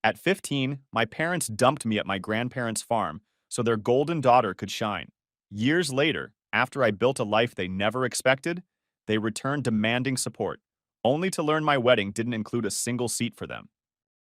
At 15, my parents dumped me at my grandparents' farm so their golden daughter could shine. Years later, after I built a life they never expected, they returned demanding support, only to learn my wedding didn't include a single seat for them.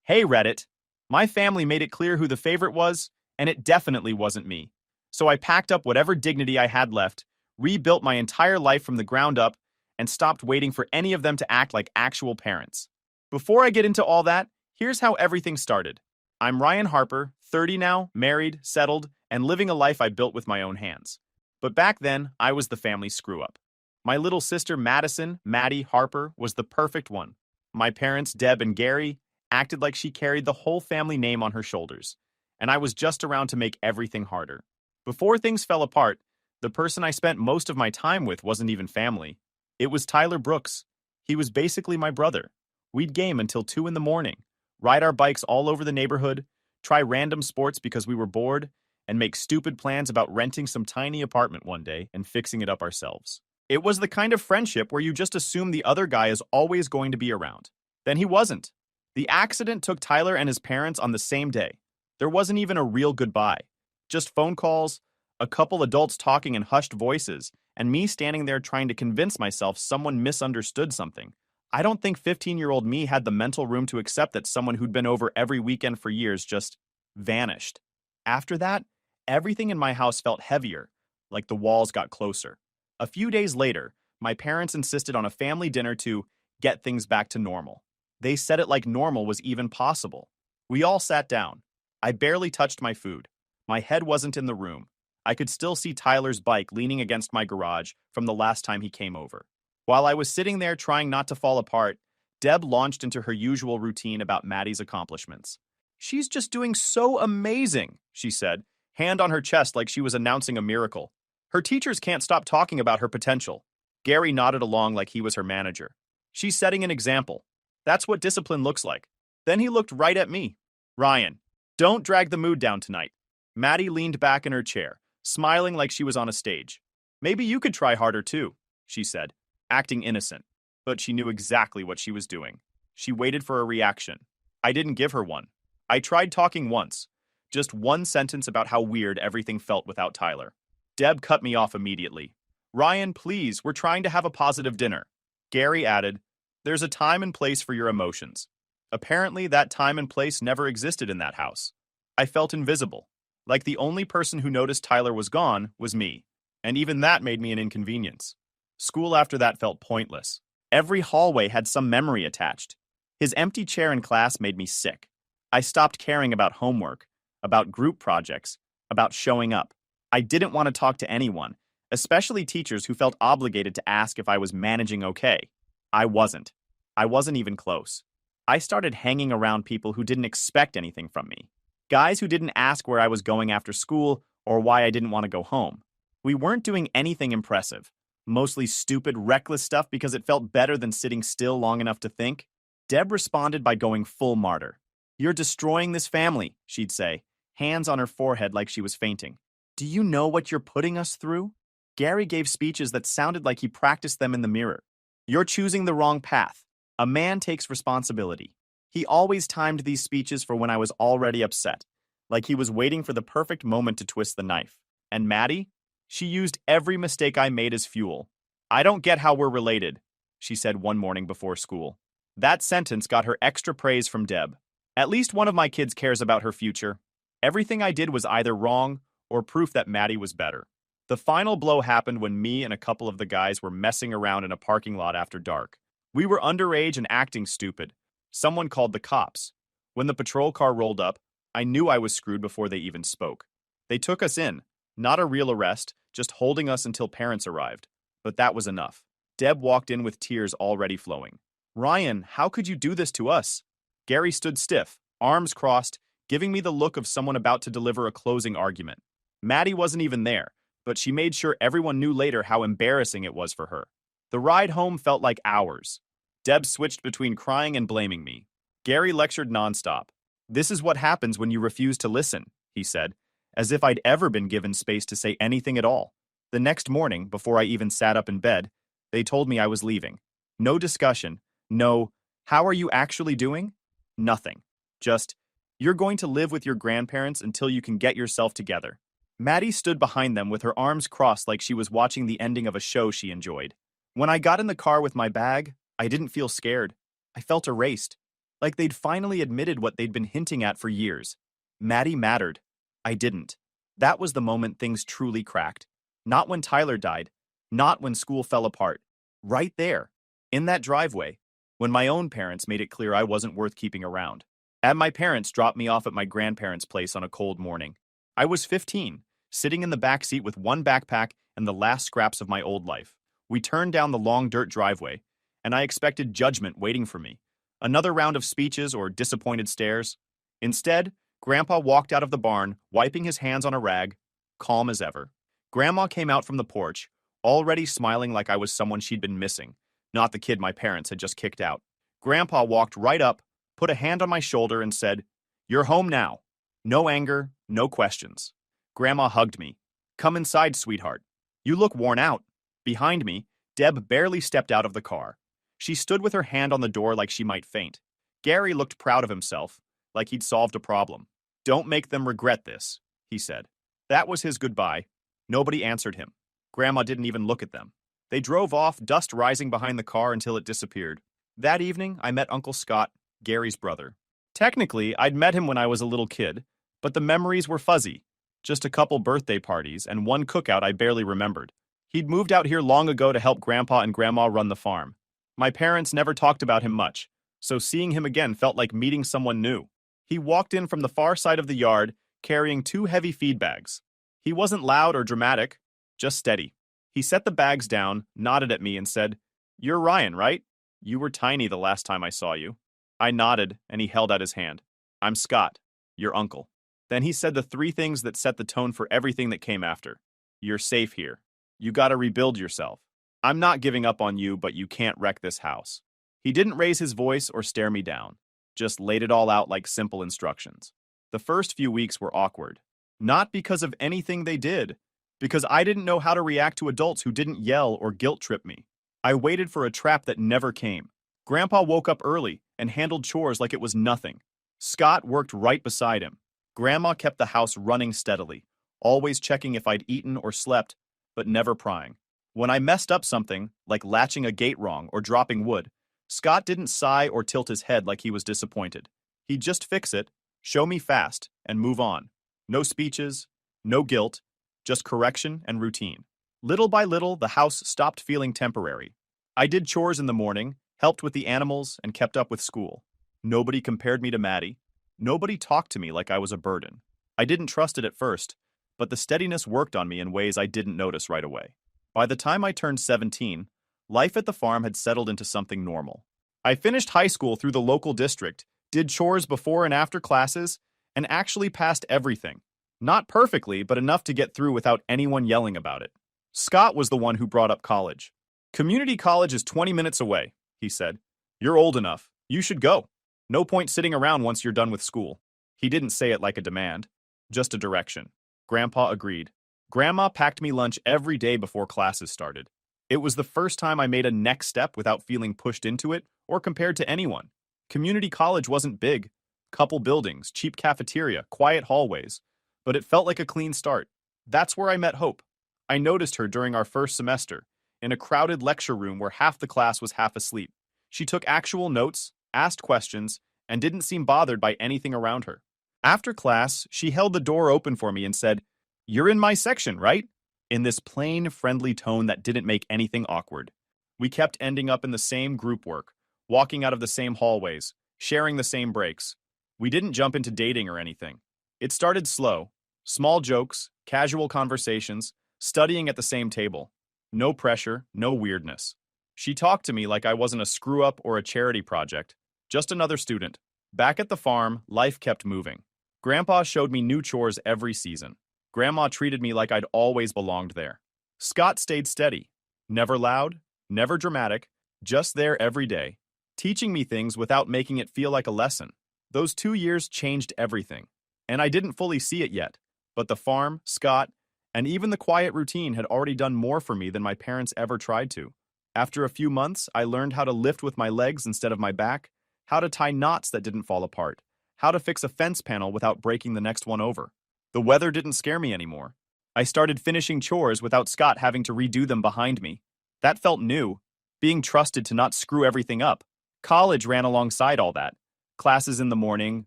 Hey, Reddit! My family made it clear who the favorite was, and it definitely wasn't me. So I packed up whatever dignity I had left, rebuilt my entire life from the ground up, and stopped waiting for any of them to act like actual parents. Before I get into all that, here's how everything started. I'm Ryan Harper, 30 now, married, settled, and living a life I built with my own hands. But back then, I was the family screw-up. My little sister Madison, Maddie Harper, was the perfect one. My parents, Deb and Gary, acted like she carried the whole family name on her shoulders, and I was just around to make everything harder. Before things fell apart, the person I spent most of my time with wasn't even family. It was Tyler Brooks. He was basically my brother. We'd game until 2 in the morning, ride our bikes all over the neighborhood, try random sports because we were bored, and make stupid plans about renting some tiny apartment one day and fixing it up ourselves. It was the kind of friendship where you just assume the other guy is always going to be around. Then he wasn't. The accident took Tyler and his parents on the same day. There wasn't even a real goodbye. Just phone calls, a couple adults talking in hushed voices, and me standing there trying to convince myself someone misunderstood something. I don't think 15-year-old me had the mental room to accept that someone who'd been over every weekend for years just vanished. After that, everything in my house felt heavier, like the walls got closer. A few days later, my parents insisted on a family dinner to get things back to normal. They said it like normal was even possible. We all sat down. I barely touched my food. My head wasn't in the room. I could still see Tyler's bike leaning against my garage from the last time he came over. While I was sitting there trying not to fall apart, Deb launched into her usual routine about Maddie's accomplishments. "She's just doing so amazing," she said, hand on her chest like she was announcing a miracle. "Her teachers can't stop talking about her potential." Gary nodded along like he was her manager. "She's setting an example. That's what discipline looks like." Then he looked right at me. "Ryan, don't drag the mood down tonight." Maddie leaned back in her chair, smiling like she was on a stage. "Maybe you could try harder too," she said, acting innocent. But she knew exactly what she was doing. She waited for a reaction. I didn't give her one. I tried talking once. Just one sentence about how weird everything felt without Tyler. Deb cut me off immediately. "Ryan, please, we're trying to have a positive dinner." Gary added, "There's a time and place for your emotions." Apparently, that time and place never existed in that house. I felt invisible. Like the only person who noticed Tyler was gone was me. And even that made me an inconvenience. School after that felt pointless. Every hallway had some memory attached. His empty chair in class made me sick. I stopped caring about homework, about group projects, about showing up. I didn't want to talk to anyone, especially teachers who felt obligated to ask if I was managing okay. I wasn't. I wasn't even close. I started hanging around people who didn't expect anything from me. Guys who didn't ask where I was going after school or why I didn't want to go home. We weren't doing anything impressive. Mostly stupid, reckless stuff because it felt better than sitting still long enough to think. Deb responded by going full martyr. "You're destroying this family," she'd say, hands on her forehead like she was fainting. "Do you know what you're putting us through?" Gary gave speeches that sounded like he practiced them in the mirror. "You're choosing the wrong path. A man takes responsibility." He always timed these speeches for when I was already upset, like he was waiting for the perfect moment to twist the knife. And Maddie? She used every mistake I made as fuel. "I don't get how we're related," she said one morning before school. That sentence got her extra praise from Deb. At least one of my kids cares about her future. Everything I did was either wrong or proof that Maddie was better. The final blow happened when me and a couple of the guys were messing around in a parking lot after dark. We were underage and acting stupid. Someone called the cops. When the patrol car rolled up, I knew I was screwed before they even spoke. They took us in. Not a real arrest, just holding us until parents arrived. But that was enough. Deb walked in with tears already flowing. "Ryan, how could you do this to us?" Gary stood stiff, arms crossed, giving me the look of someone about to deliver a closing argument. Maddie wasn't even there, but she made sure everyone knew later how embarrassing it was for her. The ride home felt like hours. Deb switched between crying and blaming me. Gary lectured nonstop. "This is what happens when you refuse to listen," he said, as if I'd ever been given space to say anything at all. The next morning, before I even sat up in bed, they told me I was leaving. No discussion, no, "How are you actually doing?" Nothing. Just, You're going to live with your grandparents until you can get yourself together. Maddie stood behind them with her arms crossed like she was watching the ending of a show she enjoyed. When I got in the car with my bag, I didn't feel scared. I felt erased, like they'd finally admitted what they'd been hinting at for years. Maddie mattered. I didn't. That was the moment things truly cracked. Not when Tyler died, not when school fell apart. Right there, in that driveway, when my own parents made it clear I wasn't worth keeping around. And my parents dropped me off at my grandparents' place on a cold morning. I was 15, sitting in the back seat with one backpack and the last scraps of my old life. We turned down the long dirt driveway, and I expected judgment waiting for me. Another round of speeches or disappointed stares. Instead, Grandpa walked out of the barn, wiping his hands on a rag, calm as ever. Grandma came out from the porch, already smiling like I was someone she'd been missing, not the kid my parents had just kicked out. Grandpa walked right up, put a hand on my shoulder, and said, "You're home now. No anger, no questions." Grandma hugged me. "Come inside, sweetheart. You look worn out." Behind me, Deb barely stepped out of the car. She stood with her hand on the door like she might faint. Gary looked proud of himself, like he'd solved a problem. "Don't make them regret this," he said. That was his goodbye. Nobody answered him. Grandma didn't even look at them. They drove off, dust rising behind the car until it disappeared. That evening, I met Uncle Scott, Gary's brother. Technically, I'd met him when I was a little kid, but the memories were fuzzy. Just a couple birthday parties and one cookout I barely remembered. He'd moved out here long ago to help Grandpa and Grandma run the farm. My parents never talked about him much, so seeing him again felt like meeting someone new. He walked in from the far side of the yard, carrying 2 heavy feed bags. He wasn't loud or dramatic, just steady. He set the bags down, nodded at me, and said, "You're Ryan, right? You were tiny the last time I saw you." I nodded, and he held out his hand. "I'm Scott, your uncle." Then he said the 3 things that set the tone for everything that came after. "You're safe here. You gotta rebuild yourself. I'm not giving up on you, but you can't wreck this house." He didn't raise his voice or stare me down, just laid it all out like simple instructions. The first few weeks were awkward. Not because of anything they did, because I didn't know how to react to adults who didn't yell or guilt trip me. I waited for a trap that never came. Grandpa woke up early and handled chores like it was nothing. Scott worked right beside him. Grandma kept the house running steadily, always checking if I'd eaten or slept, but never prying. When I messed up something, like latching a gate wrong or dropping wood, Scott didn't sigh or tilt his head like he was disappointed. He'd just fix it, show me fast, and move on. No speeches, no guilt, just correction and routine. Little by little, the house stopped feeling temporary. I did chores in the morning, helped with the animals, and kept up with school. Nobody compared me to Maddie. Nobody talked to me like I was a burden. I didn't trust it at first, but the steadiness worked on me in ways I didn't notice right away. By the time I turned 17, life at the farm had settled into something normal. I finished high school through the local district, did chores before and after classes, and actually passed everything. Not perfectly, but enough to get through without anyone yelling about it. Scott was the one who brought up college. "Community college is 20 minutes away," he said. "You're old enough. You should go. No point sitting around once you're done with school." He didn't say it like a demand, just a direction. Grandpa agreed. Grandma packed me lunch every day before classes started. It was the first time I made a next step without feeling pushed into it or compared to anyone. Community college wasn't big. Couple buildings, cheap cafeteria, quiet hallways. But it felt like a clean start. That's where I met Hope. I noticed her during our first semester, in a crowded lecture room where half the class was half asleep. She took actual notes, asked questions, and didn't seem bothered by anything around her. After class, she held the door open for me and said, "You're in my section, right?" In this plain, friendly tone that didn't make anything awkward. We kept ending up in the same group work, walking out of the same hallways, sharing the same breaks. We didn't jump into dating or anything. It started slow. Small jokes, casual conversations, studying at the same table. No pressure, no weirdness. She talked to me like I wasn't a screw-up or a charity project, just another student. Back at the farm, life kept moving. Grandpa showed me new chores every season. Grandma treated me like I'd always belonged there. Scott stayed steady. Never loud, never dramatic, just there every day, teaching me things without making it feel like a lesson. Those 2 years changed everything. And I didn't fully see it yet, but the farm, Scott, and even the quiet routine had already done more for me than my parents ever tried to. After a few months, I learned how to lift with my legs instead of my back, how to tie knots that didn't fall apart, how to fix a fence panel without breaking the next one over. The weather didn't scare me anymore. I started finishing chores without Scott having to redo them behind me. That felt new, being trusted to not screw everything up. College ran alongside all that. Classes in the morning,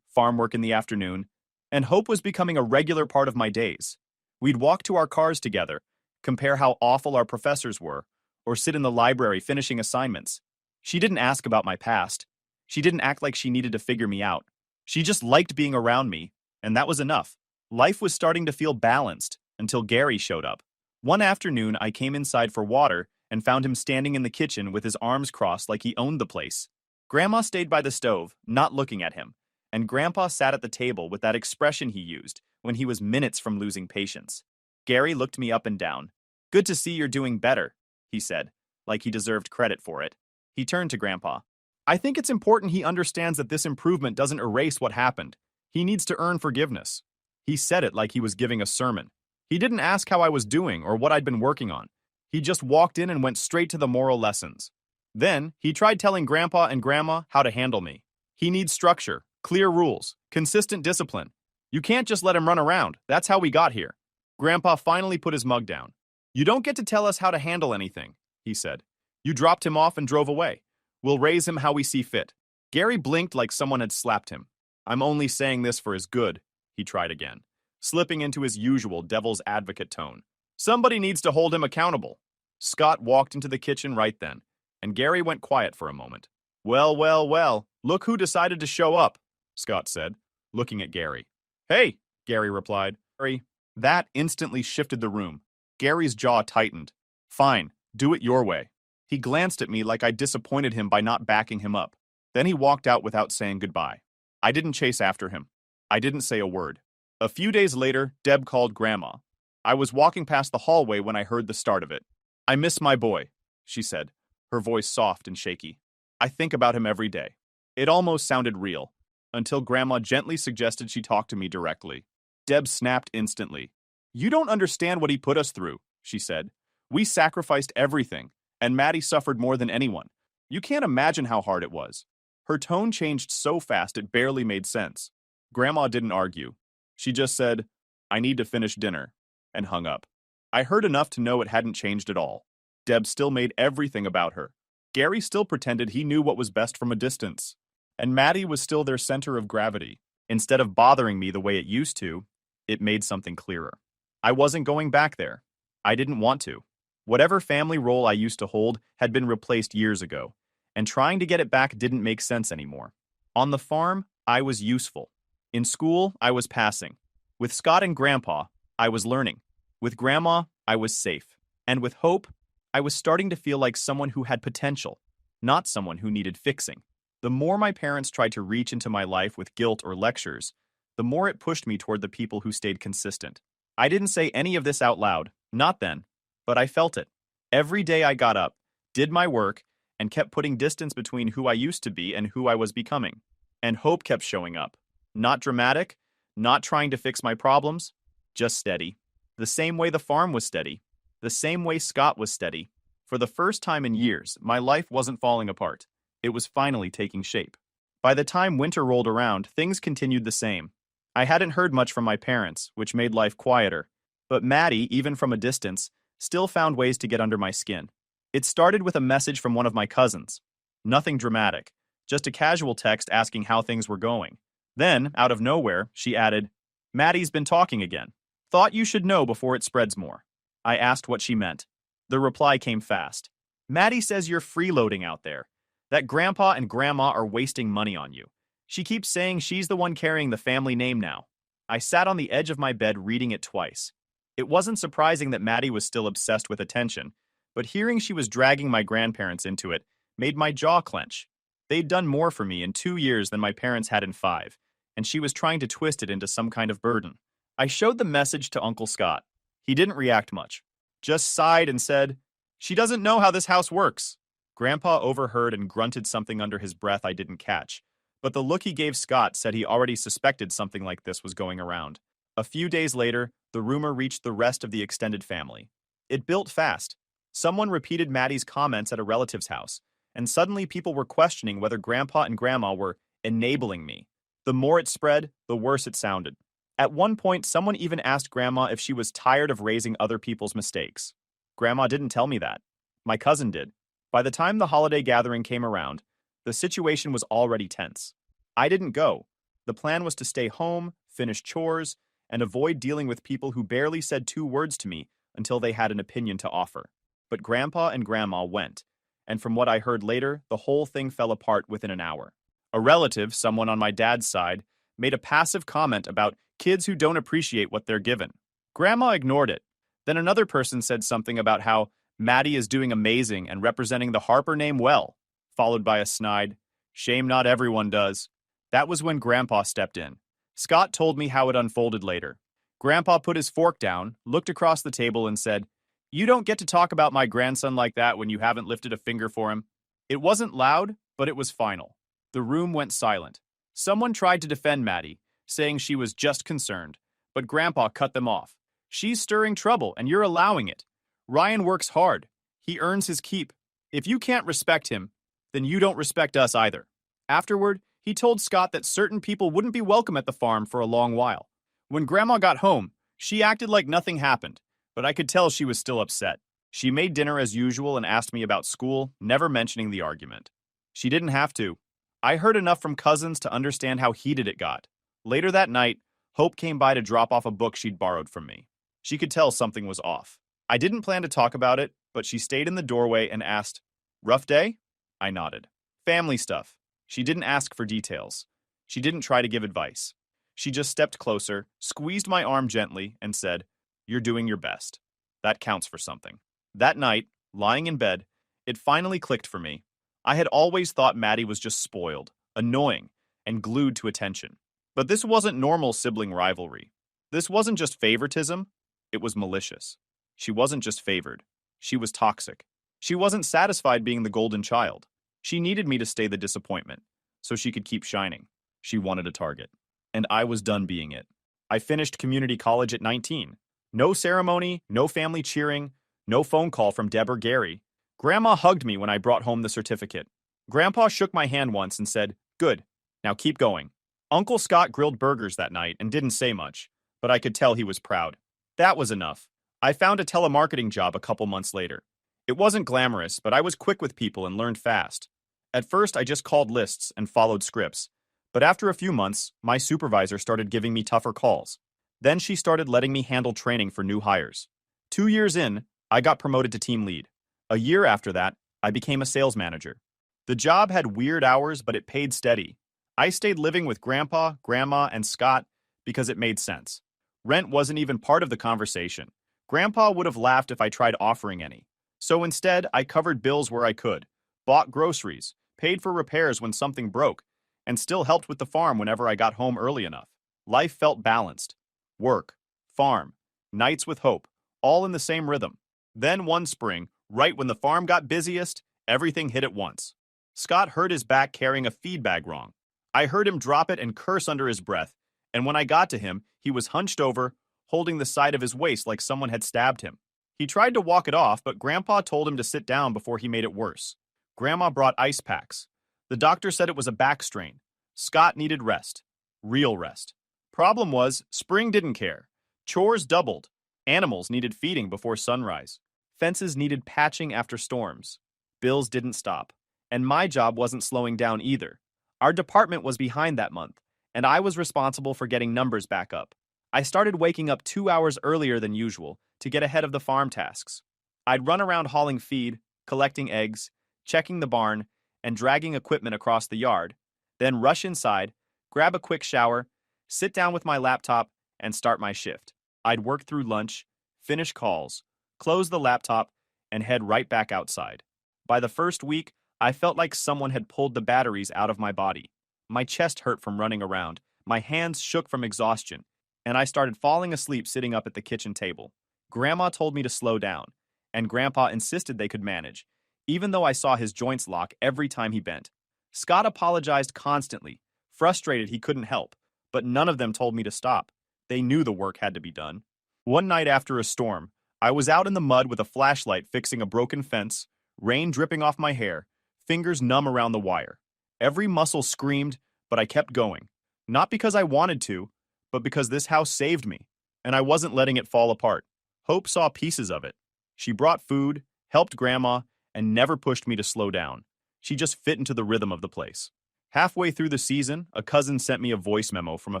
farm work in the afternoon, and hope was becoming a regular part of my days. We'd walk to our cars together, compare how awful our professors were, or sit in the library finishing assignments. She didn't ask about my past. She didn't act like she needed to figure me out. She just liked being around me, and that was enough. Life was starting to feel balanced until Gary showed up. One afternoon, I came inside for water and found him standing in the kitchen with his arms crossed like he owned the place. Grandma stayed by the stove, not looking at him, and Grandpa sat at the table with that expression he used when he was minutes from losing patience. Gary looked me up and down. "Good to see you're doing better," he said, like he deserved credit for it. He turned to Grandpa. "I think it's important he understands that this improvement doesn't erase what happened. He needs to earn forgiveness." He said it like he was giving a sermon. He didn't ask how I was doing or what I'd been working on. He just walked in and went straight to the moral lessons. Then, he tried telling Grandpa and Grandma how to handle me. He needs structure, clear rules, consistent discipline. You can't just let him run around. That's how we got here. Grandpa finally put his mug down. "You don't get to tell us how to handle anything," he said. "You dropped him off and drove away. We'll raise him how we see fit." Gary blinked like someone had slapped him. "I'm only saying this for his good," he tried again, slipping into his usual devil's advocate tone. "Somebody needs to hold him accountable." Scott walked into the kitchen right then, and Gary went quiet for a moment. "Well, well, well, look who decided to show up," Scott said, looking at Gary. "Hey," Gary replied. "Gary." That instantly shifted the room. Gary's jaw tightened. "Fine, do it your way." He glanced at me like I disappointed him by not backing him up. Then he walked out without saying goodbye. I didn't chase after him. I didn't say a word. A few days later, Deb called Grandma. I was walking past the hallway when I heard the start of it. "I miss my boy," she said, her voice soft and shaky. "I think about him every day." It almost sounded real, until Grandma gently suggested she talk to me directly. Deb snapped instantly. "You don't understand what he put us through," she said. "We sacrificed everything, and Maddie suffered more than anyone. You can't imagine how hard it was." Her tone changed so fast it barely made sense. Grandma didn't argue. She just said, "I need to finish dinner," and hung up. I heard enough to know it hadn't changed at all. Deb still made everything about her. Gary still pretended he knew what was best from a distance. And Maddie was still their center of gravity. Instead of bothering me the way it used to, it made something clearer. I wasn't going back there. I didn't want to. Whatever family role I used to hold had been replaced years ago, and trying to get it back didn't make sense anymore. On the farm, I was useful. In school, I was passing. With Scott and Grandpa, I was learning. With Grandma, I was safe. And with Hope, I was starting to feel like someone who had potential, not someone who needed fixing. The more my parents tried to reach into my life with guilt or lectures, the more it pushed me toward the people who stayed consistent. I didn't say any of this out loud, not then, but I felt it. Every day I got up, did my work, and kept putting distance between who I used to be and who I was becoming. And Hope kept showing up. Not dramatic, not trying to fix my problems, just steady. The same way the farm was steady. The same way Scott was steady. For the first time in years, my life wasn't falling apart. It was finally taking shape. By the time winter rolled around, things continued the same. I hadn't heard much from my parents, which made life quieter. But Maddie, even from a distance, still found ways to get under my skin. It started with a message from one of my cousins. Nothing dramatic, just a casual text asking how things were going. Then, out of nowhere, she added, "Maddie's been talking again. Thought you should know before it spreads more." I asked what she meant. The reply came fast. "Maddie says you're freeloading out there, that Grandpa and Grandma are wasting money on you. She keeps saying she's the one carrying the family name now." I sat on the edge of my bed reading it twice. It wasn't surprising that Maddie was still obsessed with attention, but hearing she was dragging my grandparents into it made my jaw clench. They'd done more for me in 2 years than my parents had in 5, and she was trying to twist it into some kind of burden. I showed the message to Uncle Scott. He didn't react much, just sighed and said, "She doesn't know how this house works." Grandpa overheard and grunted something under his breath I didn't catch, but the look he gave Scott said he already suspected something like this was going around. A few days later, the rumor reached the rest of the extended family. It built fast. Someone repeated Maddie's comments at a relative's house, and suddenly people were questioning whether Grandpa and Grandma were enabling me. The more it spread, the worse it sounded. At one point, someone even asked Grandma if she was tired of raising other people's mistakes. Grandma didn't tell me that. My cousin did. By the time the holiday gathering came around, the situation was already tense. I didn't go. The plan was to stay home, finish chores, and avoid dealing with people who barely said two words to me until they had an opinion to offer. But Grandpa and Grandma went, and from what I heard later, the whole thing fell apart within an hour. A relative, someone on my dad's side, made a passive comment about kids who don't appreciate what they're given. Grandma ignored it. Then another person said something about how Maddie is doing amazing and representing the Harper name well, followed by a snide, "Shame not everyone does." That was when Grandpa stepped in. Scott told me how it unfolded later. Grandpa put his fork down, looked across the table, and said, "You don't get to talk about my grandson like that when you haven't lifted a finger for him." It wasn't loud, but it was final. The room went silent. Someone tried to defend Maddie, saying she was just concerned, but Grandpa cut them off. "She's stirring trouble, and you're allowing it. Ryan works hard. He earns his keep. If you can't respect him, then you don't respect us either." Afterward, he told Scott that certain people wouldn't be welcome at the farm for a long while. When Grandma got home, she acted like nothing happened, but I could tell she was still upset. She made dinner as usual and asked me about school, never mentioning the argument. She didn't have to. I heard enough from cousins to understand how heated it got. Later that night, Hope came by to drop off a book she'd borrowed from me. She could tell something was off. I didn't plan to talk about it, but she stayed in the doorway and asked, "Rough day?" I nodded. "Family stuff." She didn't ask for details. She didn't try to give advice. She just stepped closer, squeezed my arm gently, and said, "You're doing your best. That counts for something." That night, lying in bed, it finally clicked for me. I had always thought Maddie was just spoiled, annoying, and glued to attention. But this wasn't normal sibling rivalry. This wasn't just favoritism, it was malicious. She wasn't just favored. She was toxic. She wasn't satisfied being the golden child. She needed me to stay the disappointment, so she could keep shining. She wanted a target. And I was done being it. I finished community college at 19. No ceremony, no family cheering, no phone call from Deb or Gary. Grandma hugged me when I brought home the certificate. Grandpa shook my hand once and said, "Good, now keep going." Uncle Scott grilled burgers that night and didn't say much, but I could tell he was proud. That was enough. I found a telemarketing job a couple months later. It wasn't glamorous, but I was quick with people and learned fast. At first, I just called lists and followed scripts. But after a few months, my supervisor started giving me tougher calls. Then she started letting me handle training for new hires. 2 years in, I got promoted to team lead. A year after that, I became a sales manager. The job had weird hours, but it paid steady. I stayed living with Grandpa, Grandma, and Scott because it made sense. Rent wasn't even part of the conversation. Grandpa would have laughed if I tried offering any. So instead, I covered bills where I could, bought groceries, paid for repairs when something broke, and still helped with the farm whenever I got home early enough. Life felt balanced. Work, farm, nights with Hope, all in the same rhythm. Then one spring, right when the farm got busiest, everything hit at once. Scott hurt his back carrying a feed bag wrong. I heard him drop it and curse under his breath, and when I got to him, he was hunched over, holding the side of his waist like someone had stabbed him. He tried to walk it off, but Grandpa told him to sit down before he made it worse. Grandma brought ice packs. The doctor said it was a back strain. Scott needed rest. Real rest. Problem was, spring didn't care. Chores doubled. Animals needed feeding before sunrise. Fences needed patching after storms. Bills didn't stop. And my job wasn't slowing down either. Our department was behind that month, and I was responsible for getting numbers back up. I started waking up 2 hours earlier than usual to get ahead of the farm tasks. I'd run around hauling feed, collecting eggs, checking the barn, and dragging equipment across the yard, then rush inside, grab a quick shower, sit down with my laptop, and start my shift. I'd work through lunch, finish calls, close the laptop, and head right back outside. By the first week, I felt like someone had pulled the batteries out of my body. My chest hurt from running around, my hands shook from exhaustion, and I started falling asleep sitting up at the kitchen table. Grandma told me to slow down, and Grandpa insisted they could manage, even though I saw his joints lock every time he bent. Scott apologized constantly, frustrated he couldn't help, but none of them told me to stop. They knew the work had to be done. One night after a storm, I was out in the mud with a flashlight fixing a broken fence, rain dripping off my hair, fingers numb around the wire. Every muscle screamed, but I kept going. Not because I wanted to, but because this house saved me, and I wasn't letting it fall apart. Hope saw pieces of it. She brought food, helped Grandma, and never pushed me to slow down. She just fit into the rhythm of the place. Halfway through the season, a cousin sent me a voice memo from a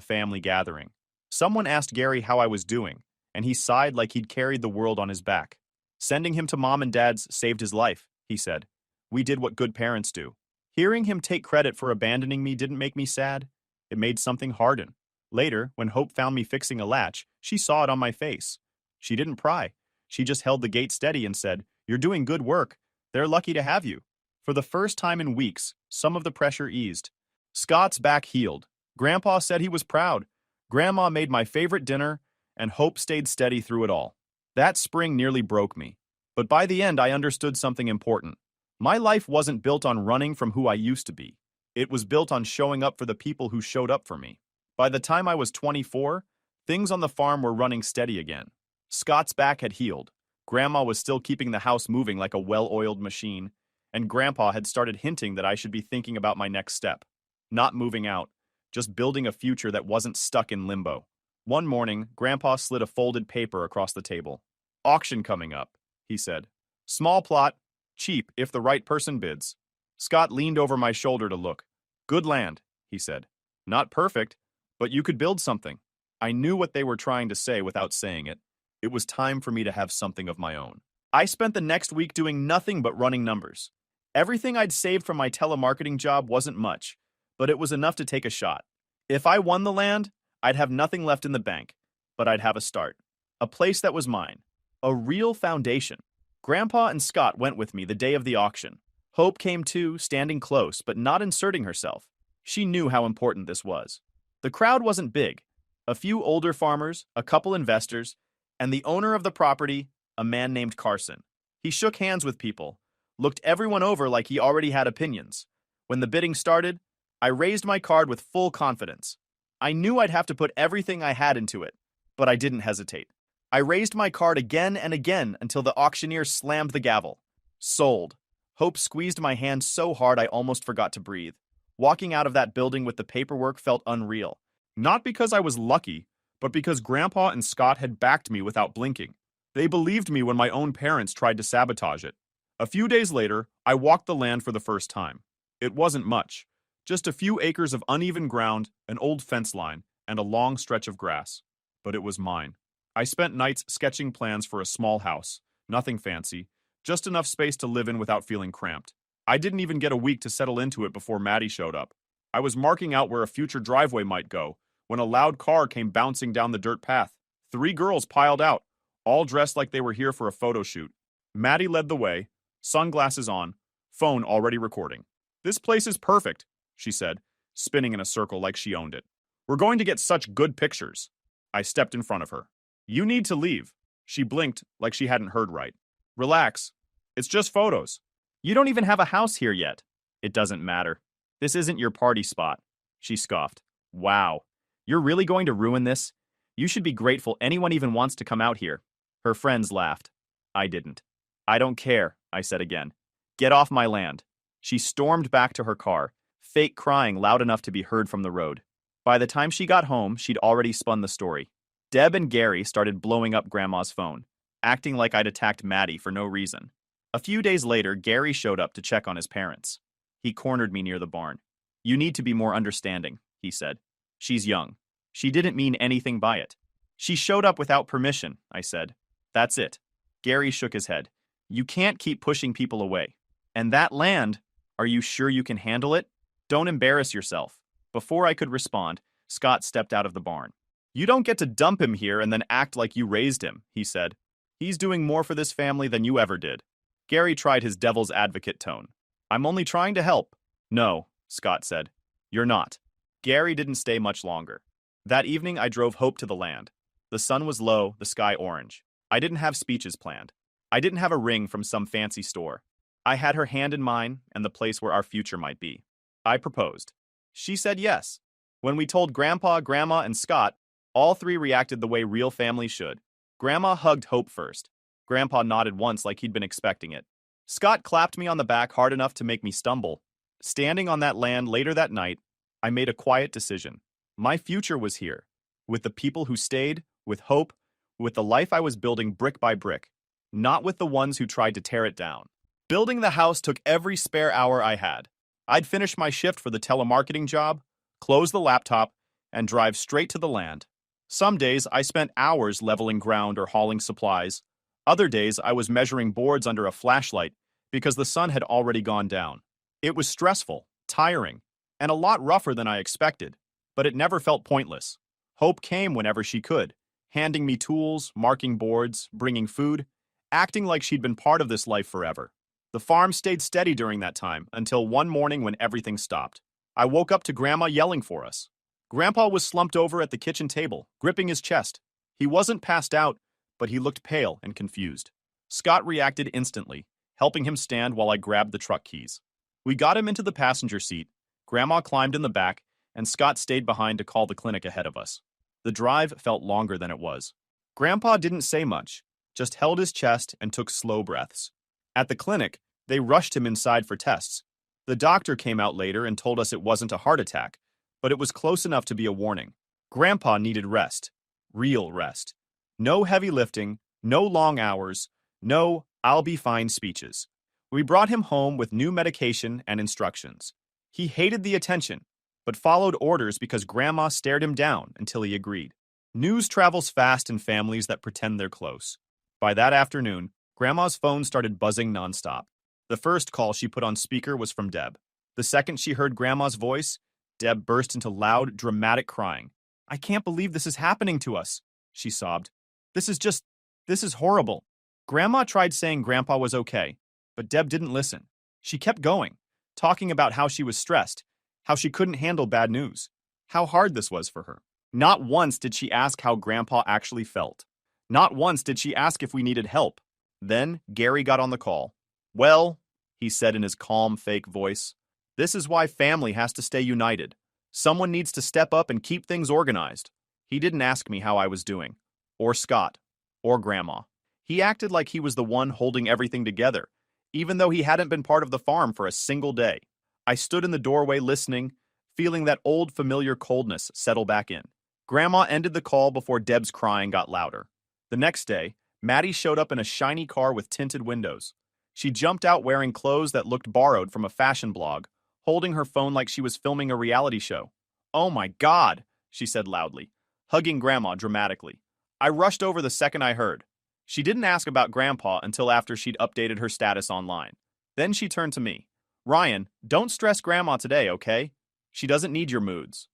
family gathering. Someone asked Gary how I was doing, and he sighed like he'd carried the world on his back. Sending him to Mom and Dad's saved his life, he said. We did what good parents do. Hearing him take credit for abandoning me didn't make me sad. It made something harden. Later, when Hope found me fixing a latch, she saw it on my face. She didn't pry. She just held the gate steady and said, "You're doing good work. They're lucky to have you." For the first time in weeks, some of the pressure eased. Scott's back healed. Grandpa said he was proud. Grandma made my favorite dinner, and Hope stayed steady through it all. That spring nearly broke me. But by the end, I understood something important. My life wasn't built on running from who I used to be. It was built on showing up for the people who showed up for me. By the time I was 24, things on the farm were running steady again. Scott's back had healed. Grandma was still keeping the house moving like a well-oiled machine, and Grandpa had started hinting that I should be thinking about my next step. Not moving out, just building a future that wasn't stuck in limbo. One morning, Grandpa slid a folded paper across the table. "Auction coming up," he said. "Small plot, cheap if the right person bids." Scott leaned over my shoulder to look. "Good land," he said. "Not perfect, but you could build something." I knew what they were trying to say without saying it. It was time for me to have something of my own. I spent the next week doing nothing but running numbers. Everything I'd saved from my telemarketing job wasn't much, but it was enough to take a shot. If I won the land, I'd have nothing left in the bank, but I'd have a start. A place that was mine. A real foundation. Grandpa and Scott went with me the day of the auction. Hope came too, standing close, but not inserting herself. She knew how important this was. The crowd wasn't big. A few older farmers, a couple investors, and the owner of the property, a man named Carson. He shook hands with people, looked everyone over like he already had opinions. When the bidding started, I raised my card with full confidence. I knew I'd have to put everything I had into it, but I didn't hesitate. I raised my card again and again until the auctioneer slammed the gavel. Sold. Hope squeezed my hand so hard I almost forgot to breathe. Walking out of that building with the paperwork felt unreal. Not because I was lucky, but because Grandpa and Scott had backed me without blinking. They believed me when my own parents tried to sabotage it. A few days later, I walked the land for the first time. It wasn't much. Just a few acres of uneven ground, an old fence line, and a long stretch of grass. But it was mine. I spent nights sketching plans for a small house. Nothing fancy. Just enough space to live in without feeling cramped. I didn't even get a week to settle into it before Maddie showed up. I was marking out where a future driveway might go when a loud car came bouncing down the dirt path. 3 girls piled out, all dressed like they were here for a photo shoot. Maddie led the way, sunglasses on, phone already recording. "This place is perfect," she said, spinning in a circle like she owned it. "We're going to get such good pictures." I stepped in front of her. "You need to leave." She blinked like she hadn't heard right. "Relax. It's just photos." "You don't even have a house here yet." "It doesn't matter. This isn't your party spot," she scoffed. "Wow. You're really going to ruin this? You should be grateful anyone even wants to come out here." Her friends laughed. I didn't. "I don't care," I said again. "Get off my land." She stormed back to her car, fake crying loud enough to be heard from the road. By the time she got home, she'd already spun the story. Deb and Gary started blowing up Grandma's phone, acting like I'd attacked Maddie for no reason. A few days later, Gary showed up to check on his parents. He cornered me near the barn. "You need to be more understanding," he said. "She's young. She didn't mean anything by it." "She showed up without permission," I said. "That's it." Gary shook his head. "You can't keep pushing people away. And that land, are you sure you can handle it? Don't embarrass yourself." Before I could respond, Scott stepped out of the barn. "You don't get to dump him here and then act like you raised him," he said. "He's doing more for this family than you ever did." Gary tried his devil's advocate tone. "I'm only trying to help." "No," Scott said. "You're not." Gary didn't stay much longer. That evening, I drove Hope to the land. The sun was low, the sky orange. I didn't have speeches planned. I didn't have a ring from some fancy store. I had her hand in mine and the place where our future might be. I proposed. She said yes. When we told Grandpa, Grandma, and Scott, all 3 reacted the way real families should. Grandma hugged Hope first. Grandpa nodded once like he'd been expecting it. Scott clapped me on the back hard enough to make me stumble. Standing on that land later that night, I made a quiet decision. My future was here, with the people who stayed, with hope, with the life I was building brick by brick, not with the ones who tried to tear it down. Building the house took every spare hour I had. I'd finish my shift for the telemarketing job, close the laptop, and drive straight to the land. Some days I spent hours leveling ground or hauling supplies. Other days I was measuring boards under a flashlight because the sun had already gone down. It was stressful, tiring, and a lot rougher than I expected, but it never felt pointless. Hope came whenever she could, handing me tools, marking boards, bringing food, acting like she'd been part of this life forever. The farm stayed steady during that time until one morning when everything stopped. I woke up to Grandma yelling for us. Grandpa was slumped over at the kitchen table, gripping his chest. He wasn't passed out, but he looked pale and confused. Scott reacted instantly, helping him stand while I grabbed the truck keys. We got him into the passenger seat. Grandma climbed in the back, and Scott stayed behind to call the clinic ahead of us. The drive felt longer than it was. Grandpa didn't say much, just held his chest and took slow breaths. At the clinic, they rushed him inside for tests. The doctor came out later and told us it wasn't a heart attack, but it was close enough to be a warning. Grandpa needed rest. Real rest. No heavy lifting, no long hours, no "I'll be fine" speeches. We brought him home with new medication and instructions. He hated the attention, but followed orders because Grandma stared him down until he agreed. News travels fast in families that pretend they're close. By that afternoon, Grandma's phone started buzzing nonstop. The first call she put on speaker was from Deb. The second she heard Grandma's voice, Deb burst into loud, dramatic crying. "I can't believe this is happening to us," she sobbed. This is horrible." Grandma tried saying Grandpa was okay, but Deb didn't listen. She kept going, talking about how she was stressed, how she couldn't handle bad news, how hard this was for her. Not once did she ask how Grandpa actually felt. Not once did she ask if we needed help. Then Gary got on the call. "Well," he said in his calm, fake voice, "this is why family has to stay united. Someone needs to step up and keep things organized." He didn't ask me how I was doing, or Scott, or Grandma. He acted like he was the one holding everything together, even though he hadn't been part of the farm for a single day. I stood in the doorway listening, feeling that old familiar coldness settle back in. Grandma ended the call before Deb's crying got louder. The next day, Maddie showed up in a shiny car with tinted windows. She jumped out wearing clothes that looked borrowed from a fashion blog, holding her phone like she was filming a reality show. "Oh my God," she said loudly, hugging Grandma dramatically. I rushed over the second I heard. She didn't ask about Grandpa until after she'd updated her status online. Then she turned to me. "Ryan, don't stress Grandma today, okay? She doesn't need your moods."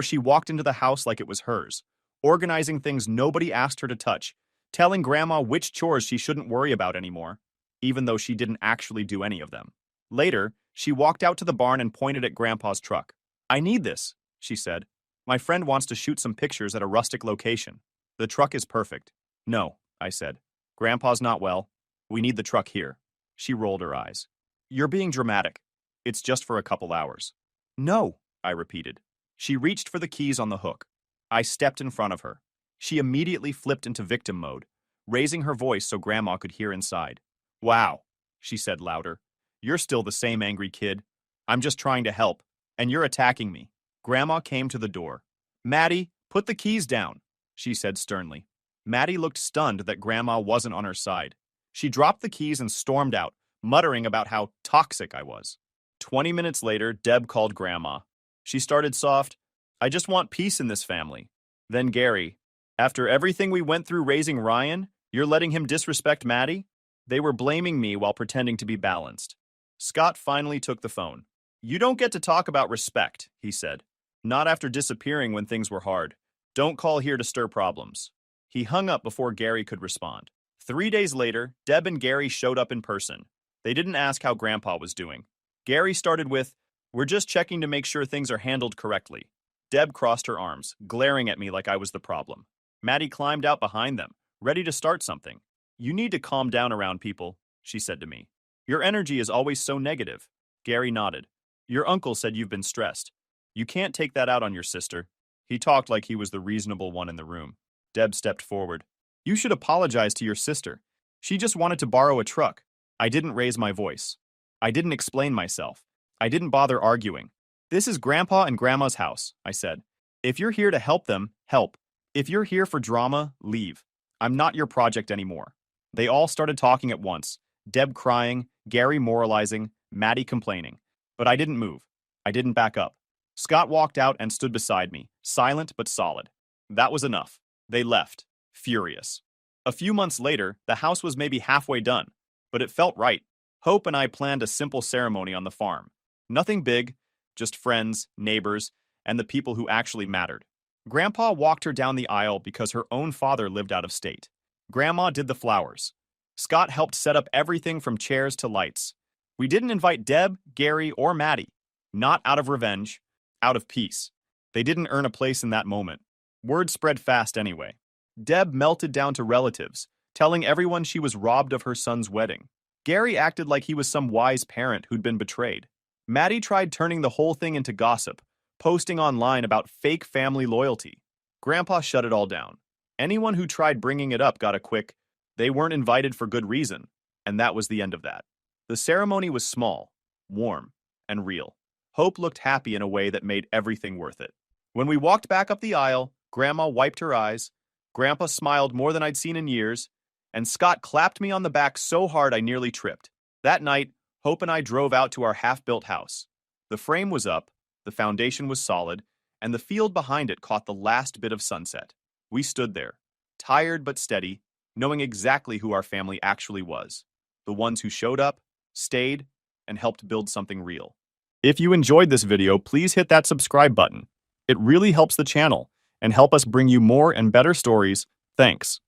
She walked into the house like it was hers, organizing things nobody asked her to touch, telling Grandma which chores she shouldn't worry about anymore, even though she didn't actually do any of them. Later, she walked out to the barn and pointed at Grandpa's truck. "I need this," she said. "My friend wants to shoot some pictures at a rustic location. The truck is perfect." "No," I said. "Grandpa's not well. We need the truck here." She rolled her eyes. "You're being dramatic. It's just for a couple hours." "No," I repeated. She reached for the keys on the hook. I stepped in front of her. She immediately flipped into victim mode, raising her voice so Grandma could hear inside. "Wow," she said louder. "You're still the same angry kid. I'm just trying to help, and you're attacking me." Grandma came to the door. "Maddie, put the keys down," she said sternly. Maddie looked stunned that Grandma wasn't on her side. She dropped the keys and stormed out, muttering about how toxic I was. 20 minutes later, Deb called Grandma. She started soft, "I just want peace in this family." Then Gary, "After everything we went through raising Ryan, you're letting him disrespect Maddie?" They were blaming me while pretending to be balanced. Scott finally took the phone. "You don't get to talk about respect," he said. "Not after disappearing when things were hard. Don't call here to stir problems." He hung up before Gary could respond. 3 days later, Deb and Gary showed up in person. They didn't ask how Grandpa was doing. Gary started with, "We're just checking to make sure things are handled correctly." Deb crossed her arms, glaring at me like I was the problem. Maddie climbed out behind them, ready to start something. "You need to calm down around people," she said to me. "Your energy is always so negative." Gary nodded. "Your uncle said you've been stressed. You can't take that out on your sister." He talked like he was the reasonable one in the room. Deb stepped forward. "You should apologize to your sister. She just wanted to borrow a truck." I didn't raise my voice. I didn't explain myself. I didn't bother arguing. "This is Grandpa and Grandma's house," I said. If you're here to help them, help. If you're here for drama, leave. I'm not your project anymore. They all started talking at once. Deb crying, Gary moralizing, Maddie complaining. But I didn't move. I didn't back up. Scott walked out and stood beside me, silent but solid. That was enough. They left, furious. A few months later, the house was maybe halfway done, but it felt right. Hope and I planned a simple ceremony on the farm. Nothing big, just friends, neighbors, and the people who actually mattered. Grandpa walked her down the aisle because her own father lived out of state. Grandma did the flowers. Scott helped set up everything from chairs to lights. We didn't invite Deb, Gary, or Maddie. Not out of revenge, out of peace. They didn't earn a place in that moment. Word spread fast anyway. Deb melted down to relatives, telling everyone she was robbed of her son's wedding. Gary acted like he was some wise parent who'd been betrayed. Maddie tried turning the whole thing into gossip, posting online about fake family loyalty. Grandpa shut it all down. Anyone who tried bringing it up got a quick, they weren't invited for good reason, and that was the end of that. The ceremony was small, warm, and real. Hope looked happy in a way that made everything worth it. When we walked back up the aisle, Grandma wiped her eyes, Grandpa smiled more than I'd seen in years, and Scott clapped me on the back so hard I nearly tripped. That night, Hope and I drove out to our half-built house. The frame was up, the foundation was solid, and the field behind it caught the last bit of sunset. We stood there, tired but steady, knowing exactly who our family actually was. The ones who showed up, stayed, and helped build something real. If you enjoyed this video, please hit that subscribe button. It really helps the channel and help us bring you more and better stories. Thanks.